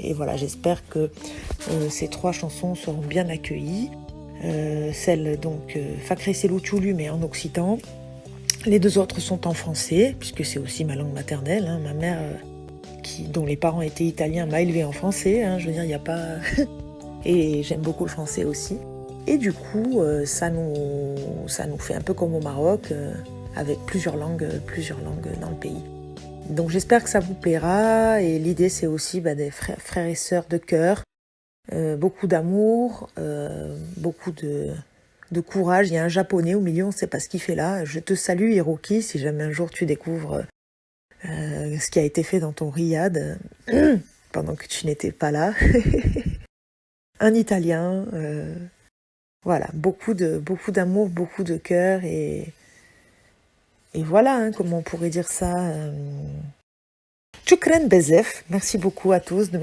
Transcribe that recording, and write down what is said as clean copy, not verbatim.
et voilà, j'espère que ces 3 chansons seront bien accueillies. Celle donc Fakri Selouchoulou mais en occitan. Les 2 autres sont en français, puisque c'est aussi ma langue maternelle. Hein. Ma mère, dont les parents étaient italiens, m'a élevée en français. Hein. Je veux dire, il n'y a pas... Et j'aime beaucoup le français aussi. Et du coup, ça nous fait un peu comme au Maroc, avec plusieurs langues dans le pays. Donc j'espère que ça vous plaira. Et l'idée, c'est aussi des frères et sœurs de cœur. Beaucoup d'amour, beaucoup de courage. Il y a un japonais au milieu, on ne sait pas ce qu'il fait là. Je te salue Hiroki, si jamais un jour tu découvres ce qui a été fait dans ton riad pendant que tu n'étais pas là. Un Italien, voilà, beaucoup d'amour, beaucoup de cœur et voilà, hein, comment on pourrait dire ça. Shukran bezef, merci beaucoup à tous de